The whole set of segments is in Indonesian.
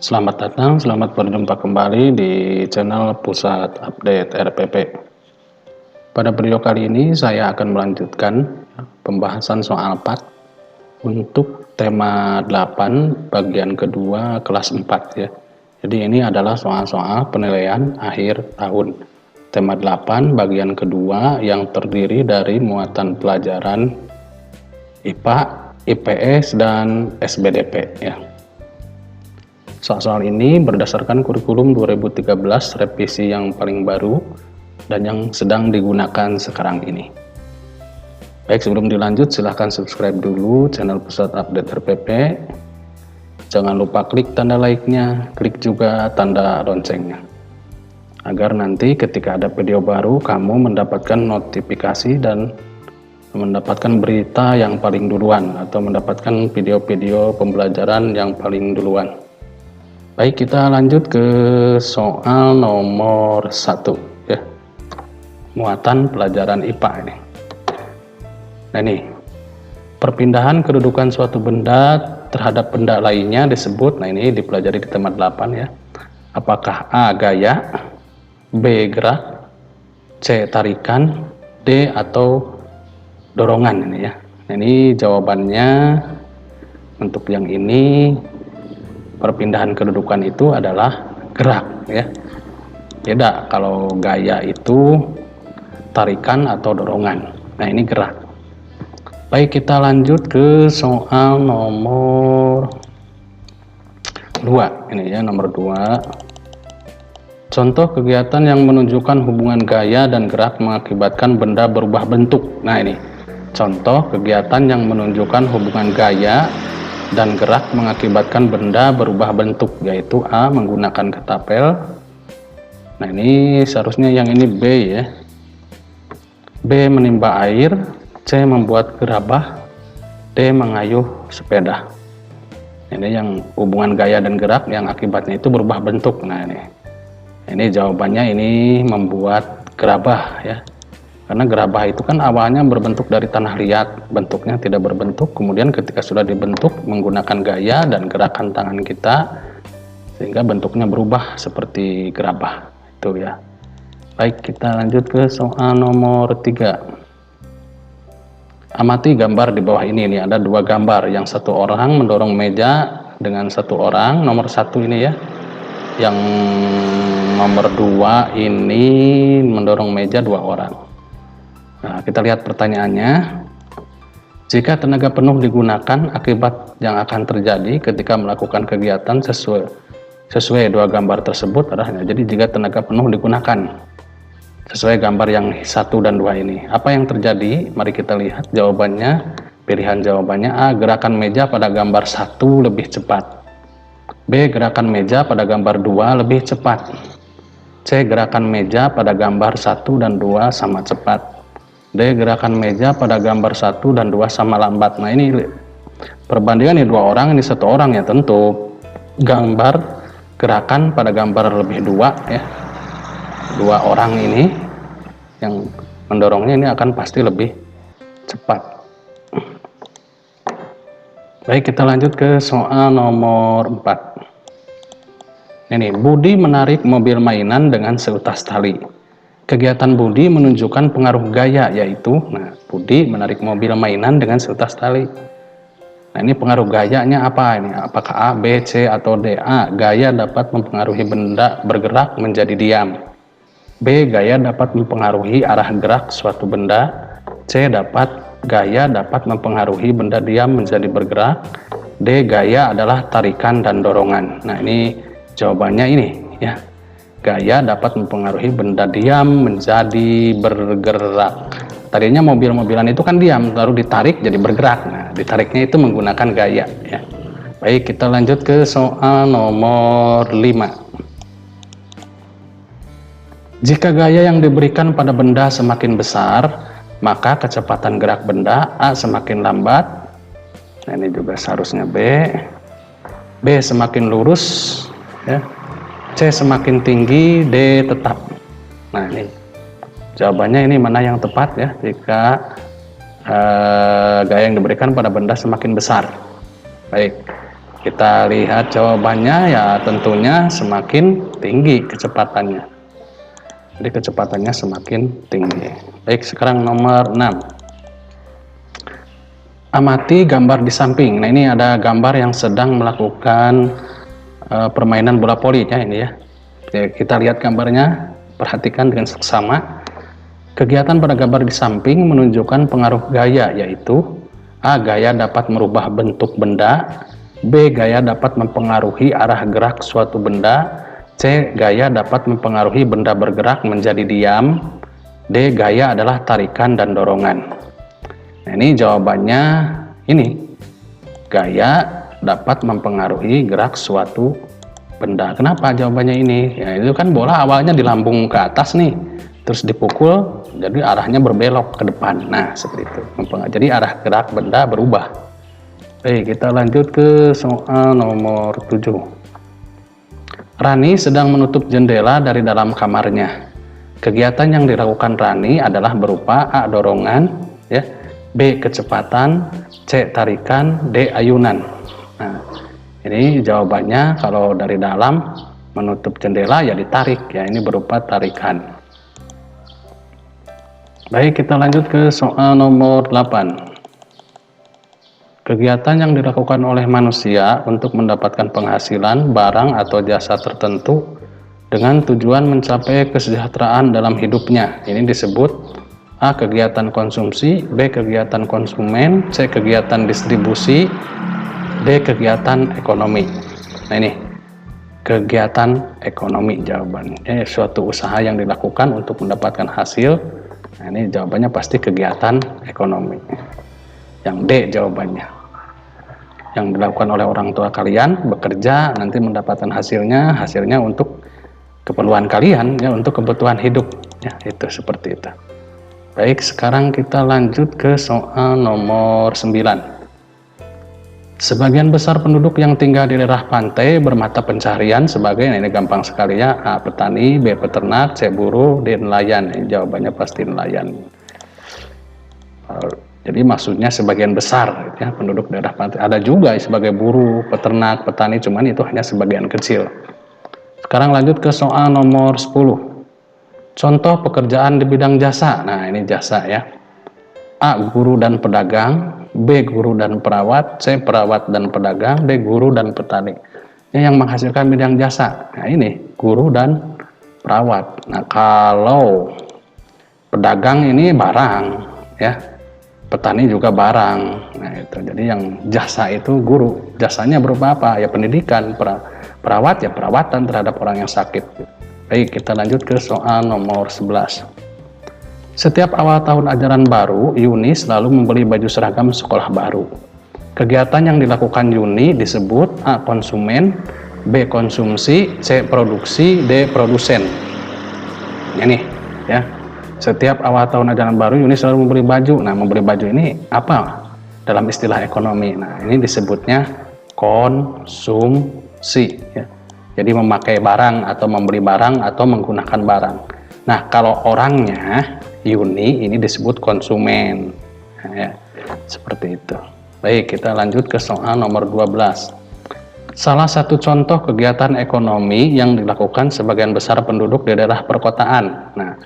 Selamat datang, selamat berjumpa kembali di channel Pusat Update RPP. Pada video kali ini saya akan melanjutkan pembahasan soal part untuk tema 8 bagian kedua kelas 4 ya. Jadi ini adalah soal-soal penilaian akhir tahun. Tema 8 bagian kedua yang terdiri dari muatan pelajaran IPA, IPS, dan SBDP ya. Soal-soal ini berdasarkan kurikulum 2013 revisi yang paling baru dan yang sedang digunakan sekarang ini. Baik, sebelum dilanjut silahkan subscribe dulu channel Pusat Update RPP. Jangan lupa klik tanda like-nya, klik juga tanda loncengnya. Agar nanti ketika ada video baru kamu mendapatkan notifikasi dan mendapatkan berita yang paling duluan atau mendapatkan video-video pembelajaran yang paling duluan. Baik, kita lanjut ke soal nomor 1 ya. Muatan pelajaran IPA ini. Nah ini, perpindahan kedudukan suatu benda terhadap benda lainnya disebut, nah ini dipelajari di tema 8 ya. Apakah A gaya, B gerak, C tarikan, D atau dorongan ini ya. Nah, ini jawabannya untuk yang ini. Perpindahan kedudukan itu adalah gerak ya. Beda kalau gaya itu tarikan atau dorongan. Nah ini gerak. Baik, kita lanjut ke soal nomor 2 ini ya, nomor 2. Contoh kegiatan yang menunjukkan hubungan gaya dan gerak mengakibatkan benda berubah bentuk. Nah ini contoh kegiatan yang menunjukkan hubungan gaya dan gerak mengakibatkan benda berubah bentuk, yaitu A menggunakan ketapel. Nah ini seharusnya yang ini B ya. B menimba air, C membuat gerabah, D mengayuh sepeda. Ini yang hubungan gaya dan gerak yang akibatnya itu berubah bentuk. Nah ini jawabannya ini membuat gerabah ya. Karena gerabah itu kan awalnya berbentuk dari tanah liat, bentuknya tidak berbentuk, kemudian ketika sudah dibentuk menggunakan gaya dan gerakan tangan kita, sehingga bentuknya berubah seperti gerabah, itu ya. Baik, kita lanjut ke soal nomor 3. Amati gambar di bawah ini ada dua gambar, yang satu orang mendorong meja dengan satu orang, nomor 1 ini ya. Yang nomor 2 ini mendorong meja 2 orang. Nah, kita lihat pertanyaannya. Jika tenaga penuh digunakan, akibat yang akan terjadi ketika melakukan kegiatan sesuai dua gambar tersebut adalah, jadi jika tenaga penuh digunakan sesuai gambar yang 1 dan 2 ini, apa yang terjadi? Mari kita lihat jawabannya. Pilihan jawabannya A, gerakan meja pada gambar 1 lebih cepat. B, gerakan meja pada gambar 2 lebih cepat. C, gerakan meja pada gambar 1 dan 2 sama cepat. D, gerakan meja pada gambar 1 dan 2 sama lambat. Nah ini perbandingan ini 2 orang, ini 1 orang ya, tentu gambar gerakan pada gambar lebih 2 ya. 2 orang ini yang mendorongnya ini akan pasti lebih cepat. Baik, kita lanjut ke soal nomor 4. Ini, Budi menarik mobil mainan dengan seutas tali. Kegiatan Budi menunjukkan pengaruh gaya, yaitu, nah Budi menarik mobil mainan dengan seutas tali. Nah ini pengaruh gayanya apa ini? Apakah A, B, C atau D? A, gaya dapat mempengaruhi benda bergerak menjadi diam. B, gaya dapat mempengaruhi arah gerak suatu benda. C, gaya dapat mempengaruhi benda diam menjadi bergerak. D, gaya adalah tarikan dan dorongan. Nah ini jawabannya ini ya. Gaya dapat mempengaruhi benda diam menjadi bergerak. Tadinya mobil-mobilan itu kan diam, lalu ditarik jadi bergerak. Nah, ditariknya itu menggunakan gaya ya. Baik, kita lanjut ke soal nomor 5. Jika gaya yang diberikan pada benda semakin besar, maka kecepatan gerak benda A semakin lambat. Nah, ini juga seharusnya B. B semakin lurus ya. C semakin tinggi, D tetap. Nah ini jawabannya, ini mana yang tepat ya, jika gaya yang diberikan pada benda semakin besar. Baik, Kita lihat jawabannya, ya tentunya semakin tinggi kecepatannya. Jadi kecepatannya semakin tinggi. Baik, sekarang nomor 6. Amati gambar di samping. Nah, ini ada gambar yang sedang melakukan permainan bola voli ya ini ya. Oke, kita lihat gambarnya, perhatikan dengan seksama. Kegiatan pada gambar di samping menunjukkan pengaruh gaya, yaitu A. Gaya dapat merubah bentuk benda, B. Gaya dapat mempengaruhi arah gerak suatu benda, C. Gaya dapat mempengaruhi benda bergerak menjadi diam, D. Gaya adalah tarikan dan dorongan. Nah, ini jawabannya ini. Gaya dapat mempengaruhi gerak suatu benda. Kenapa jawabannya ini? Ya, itu kan bola awalnya dilambung ke atas nih, terus dipukul, jadi arahnya berbelok ke depan. Nah, seperti itu. Jadi arah gerak benda berubah. Baik, kita lanjut ke soal nomor 7. Rani sedang menutup jendela dari dalam kamarnya. Kegiatan yang dilakukan Rani adalah berupa A. Dorongan, ya, B. Kecepatan, C. Tarikan, D. Ayunan. Nah, ini jawabannya kalau dari dalam menutup jendela ya ditarik, ya ini berupa tarikan. Baik, kita lanjut ke soal nomor 8. Kegiatan yang dilakukan oleh manusia untuk mendapatkan penghasilan, barang atau jasa tertentu dengan tujuan mencapai kesejahteraan dalam hidupnya. Ini disebut A. Kegiatan konsumsi, B. Kegiatan konsumen, C. Kegiatan distribusi, D. Kegiatan ekonomi. Nah, ini kegiatan ekonomi jawabannya, suatu usaha yang dilakukan untuk mendapatkan hasil. Nah, ini jawabannya pasti kegiatan ekonomi. Yang D jawabannya. Yang dilakukan oleh orang tua kalian, bekerja, nanti mendapatkan hasilnya untuk keperluan kalian, ya, untuk kebutuhan hidup, ya, itu seperti itu. Baik, sekarang kita lanjut ke soal nomor 9. Sebagian besar penduduk yang tinggal di daerah pantai bermata pencaharian sebagai, nah ini gampang sekali ya, A. Petani, B. Peternak, C. Buruh, D. Nelayan. Ini jawabannya pasti nelayan. Jadi maksudnya sebagian besar ya penduduk daerah pantai. Ada juga sebagai buruh, peternak, petani, cuman itu hanya sebagian kecil. Sekarang lanjut ke soal nomor 10. Contoh pekerjaan di bidang jasa. Nah, ini jasa ya. A. Guru dan pedagang, B. Guru dan perawat, C. Perawat dan pedagang, D. Guru dan petani. Ini yang menghasilkan bidang jasa. Nah, ini guru dan perawat. Nah, kalau pedagang ini barang ya, petani juga barang. Nah, itu jadi yang jasa itu guru. Jasanya berupa apa? Ya pendidikan. Perawat ya perawatan terhadap orang yang sakit. Baik, kita lanjut ke soal nomor 11. Setiap awal tahun ajaran baru, Yuni selalu membeli baju seragam sekolah baru. Kegiatan yang dilakukan Yuni disebut A. Konsumen, B. Konsumsi, C. Produksi, D. Produsen. Ini ya. Setiap awal tahun ajaran baru, Yuni selalu membeli baju. Nah, membeli baju ini apa dalam istilah ekonomi? Nah, ini disebutnya konsumsi. Ya. Jadi memakai barang atau membeli barang atau menggunakan barang. Nah, kalau orangnya Yuni ini disebut konsumen. Nah, ya, seperti itu. Baik, kita lanjut ke soal nomor 12. Salah satu contoh kegiatan ekonomi yang dilakukan sebagian besar penduduk di daerah perkotaan. Nah,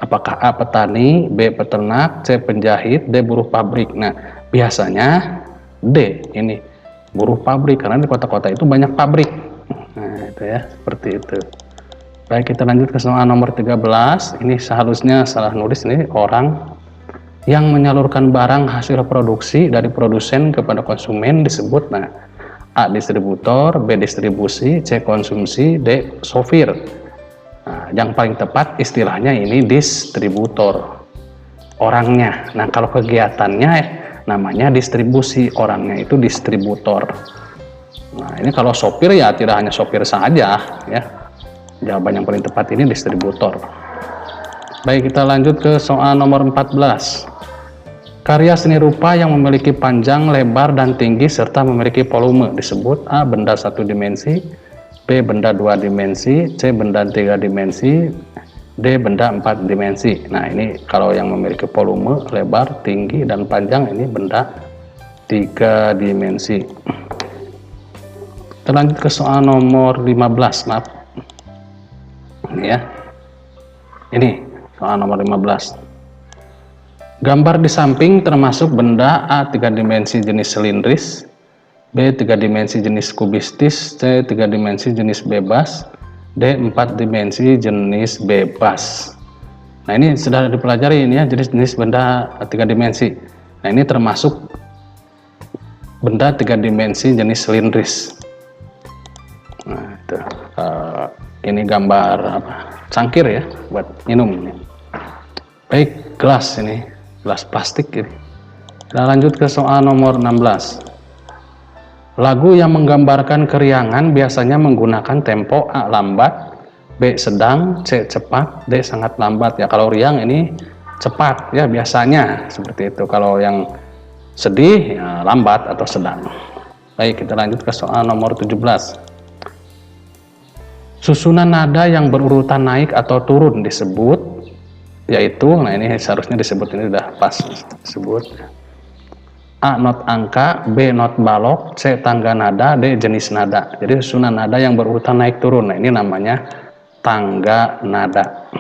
apakah A. Petani, B. Peternak, C. Penjahit, D. Buruh pabrik. Nah, biasanya D. Ini buruh pabrik, karena di kota-kota itu banyak pabrik. Nah, itu ya, seperti itu. Baik, kita lanjut ke soal nomor 13. Ini seharusnya salah nulis, ini orang yang menyalurkan barang hasil produksi dari produsen kepada konsumen disebut, nah, A. Distributor, B. Distribusi, C. Konsumsi, D. Sopir. Nah, yang paling tepat istilahnya ini distributor. Orangnya, nah kalau kegiatannya namanya distribusi, orangnya itu distributor. Nah, ini kalau sopir ya tidak hanya sopir saja ya. Jawaban yang paling tepat ini distributor. Baik, kita lanjut ke soal nomor 14. Karya seni rupa yang memiliki panjang, lebar, dan tinggi serta memiliki volume disebut A. Benda 1 dimensi, B. Benda 2 dimensi, C. Benda 3 dimensi, D. Benda 4 dimensi. Nah, ini kalau yang memiliki volume, lebar, tinggi, dan panjang ini benda 3 dimensi. Kita lanjut ke soal nomor 15, maaf. Ini ya. Ini soal nomor 15. Gambar di samping termasuk benda A 3 dimensi jenis silindris, B 3 dimensi jenis kubistis, C 3 dimensi jenis bebas, D 4 dimensi jenis bebas. Nah, ini sudah dipelajari ini ya, jenis-jenis benda 3 dimensi. Nah, ini termasuk benda 3 dimensi jenis silindris. Nah, itu. Ini gambar apa? Cangkir ya, buat minum ini. Baik, gelas ini, gelas plastik ini. Kita lanjut ke soal nomor 16. Lagu yang menggambarkan keriangan biasanya menggunakan tempo A lambat, B sedang, C cepat, D sangat lambat. Ya, kalau riang ini cepat ya biasanya seperti itu. Kalau yang sedih ya lambat atau sedang. Baik, kita lanjut ke soal nomor 17. Susunan nada yang berurutan naik atau turun disebut, yaitu, nah ini seharusnya disebut, ini udah pas disebut. A not angka, B not balok, C tangga nada, D jenis nada. Jadi susunan nada yang berurutan naik turun. Nah, ini namanya tangga nada.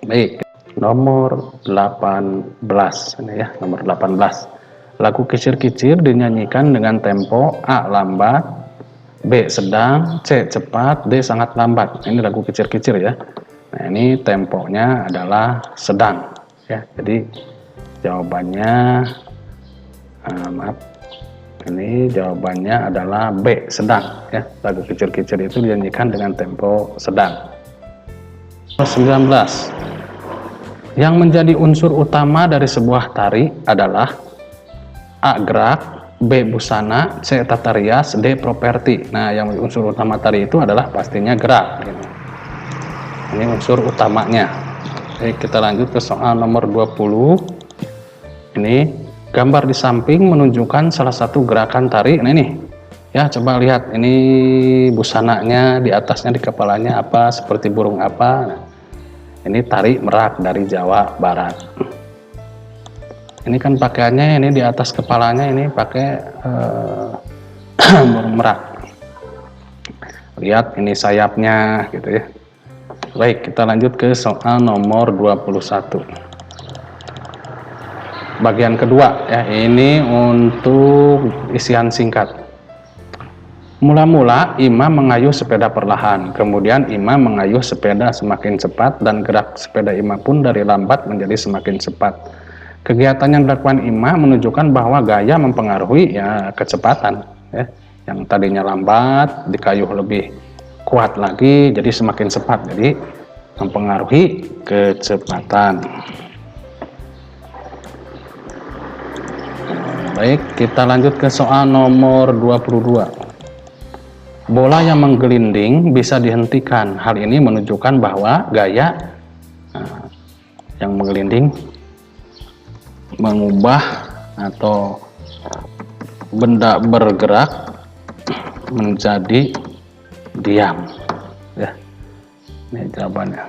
Baik, nomor 18 ini ya, nomor 18. Lagu kicir-kicir dinyanyikan dengan tempo A lambat, B sedang, C cepat, D sangat lambat. Ini lagu kicir-kicir ya. Nah, ini temponya adalah sedang ya. Jadi jawabannya maaf, ini jawabannya adalah B sedang ya. Lagu kicir-kicir itu dinyanyikan dengan tempo sedang. 19. Yang menjadi unsur utama dari sebuah tari adalah A gerak, B busana, C tata rias, D properti. Nah, yang unsur utama tari itu adalah pastinya gerak gitu. Ini unsur utamanya. Oke, kita lanjut ke soal nomor 20. Ini gambar di samping menunjukkan salah satu gerakan tari. Nah, ini ya, coba lihat ini busananya, di atasnya, di kepalanya apa, seperti burung apa. Nah, ini tari merak dari Jawa Barat. Ini kan pakaiannya ini di atas kepalanya ini pakai burung merak. Lihat ini sayapnya gitu ya. Baik, kita lanjut ke soal nomor 21. Bagian kedua ya, ini untuk isian singkat. Mula-mula Imam mengayuh sepeda perlahan, kemudian Imam mengayuh sepeda semakin cepat dan gerak sepeda Imam pun dari lambat menjadi semakin cepat. Kegiatan yang dilakukan Imam menunjukkan bahwa gaya mempengaruhi ya kecepatan ya. Yang tadinya lambat dikayuh lebih kuat lagi jadi semakin cepat, jadi mempengaruhi kecepatan. Baik, kita lanjut ke soal nomor 22. Bola yang menggelinding bisa dihentikan. Hal ini menunjukkan bahwa gaya yang menggelinding mengubah atau benda bergerak menjadi diam ya. Ini jawabannya.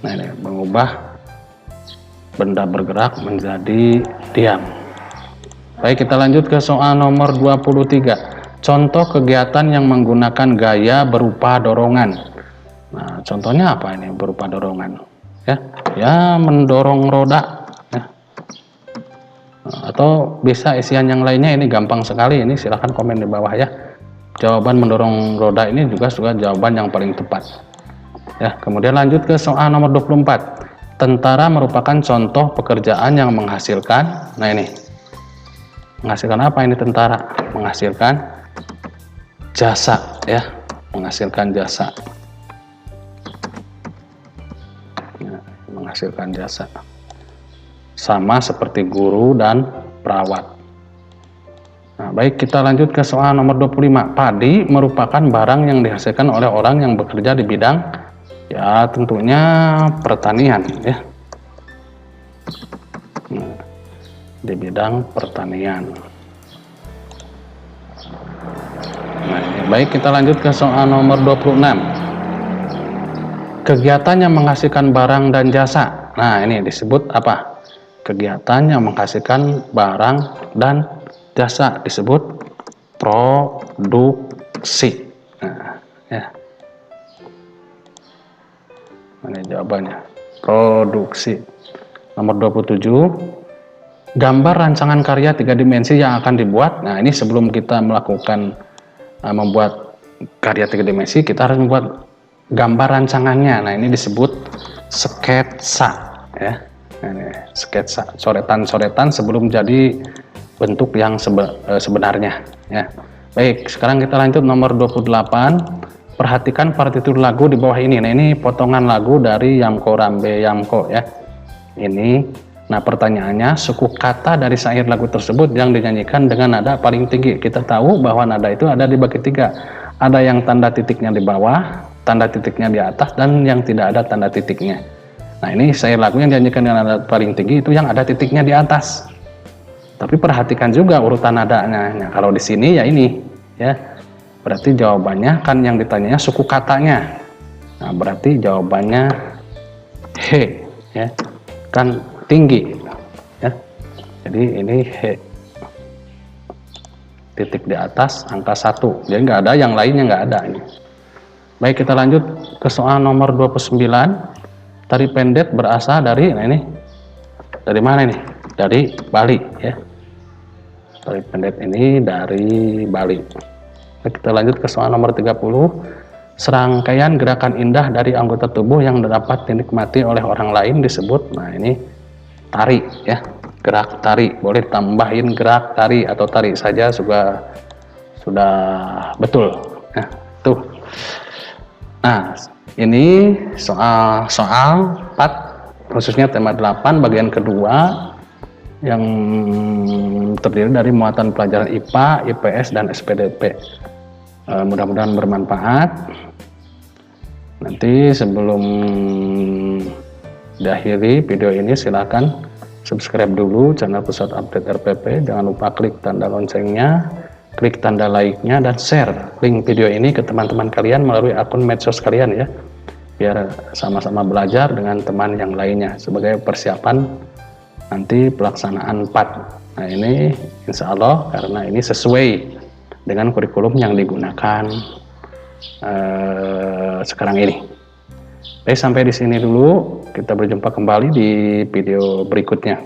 Nah, ini mengubah benda bergerak menjadi diam. Baik, kita lanjut ke soal nomor 23. Contoh kegiatan yang menggunakan gaya berupa dorongan. Nah, contohnya apa ini berupa dorongan? Ya mendorong roda. Ya. Atau bisa isian yang lainnya, ini gampang sekali. Ini silahkan komen di bawah ya. Jawaban mendorong roda ini juga jawaban yang paling tepat. Ya, kemudian lanjut ke soal nomor 24. Tentara merupakan contoh pekerjaan yang menghasilkan. Nah, ini menghasilkan apa ini tentara? Menghasilkan jasa ya, menghasilkan jasa. Menghasilkan jasa sama seperti guru dan perawat. Nah, baik, kita lanjut ke soal nomor 25. Padi merupakan barang yang dihasilkan oleh orang yang bekerja di bidang ya tentunya pertanian ya. Nah, di bidang pertanian. Nah, baik, kita lanjut ke soal nomor 26. Kegiatan yang menghasilkan barang dan jasa. Nah, ini disebut apa? kegiatan yang menghasilkan barang dan jasa disebut produksi. Nah, ya. Ini jawabannya. Produksi. Nomor 27. Gambar rancangan karya 3 dimensi yang akan dibuat. Nah, ini sebelum kita melakukan membuat karya 3 dimensi, kita harus membuat gambar rancangannya. Nah, ini disebut sketsa, ya. Nah, ini sketsa, coretan-coretan sebelum jadi bentuk yang sebenarnya, ya. Baik, sekarang kita lanjut nomor 28. Perhatikan partitur lagu di bawah ini. Nah, ini potongan lagu dari Yamko Rambe Yamko, ya. Ini, nah pertanyaannya, suku kata dari syair lagu tersebut yang dinyanyikan dengan nada paling tinggi. Kita tahu bahwa nada itu ada dibagi 3. Ada yang tanda titiknya di bawah, tanda titiknya di atas, dan yang tidak ada tanda titiknya. Nah, ini syair lagu yang dinyanyikan dengan nada paling tinggi itu yang ada titiknya di atas. Tapi perhatikan juga urutan nadanya. Nah, kalau di sini ya ini, ya. Berarti jawabannya kan yang ditanyanya suku katanya. Nah, berarti jawabannya he, ya. Kan tinggi, ya. Jadi ini he. Titik di atas angka 1. Jadi nggak ada, yang lainnya nggak ada ini. Baik, kita lanjut ke soal nomor 29. Tari pendet berasal dari, nah ini dari mana ini? Dari Bali, ya. Tari pendet ini dari Bali. Baik, kita lanjut ke soal nomor 30. Serangkaian gerakan indah dari anggota tubuh yang dapat dinikmati oleh orang lain disebut, nah ini tari, ya. Gerak tari, boleh tambahin gerak tari atau tari saja sudah betul, ya. Tuh. Nah, ini soal 4, khususnya tema 8 bagian kedua yang terdiri dari muatan pelajaran IPA, IPS, dan SPDP. Mudah-mudahan bermanfaat. Nanti sebelum diakhiri video ini, silakan subscribe dulu channel Pusat Update RPP. Jangan lupa klik tanda loncengnya, klik tanda like-nya, dan share link video ini ke teman-teman kalian melalui akun medsos kalian, ya, biar sama-sama belajar dengan teman yang lainnya sebagai persiapan nanti pelaksanaan 4. Nah, ini insya Allah karena ini sesuai dengan kurikulum yang digunakan sekarang ini. Baik, sampai di sini dulu. Kita berjumpa kembali di video berikutnya.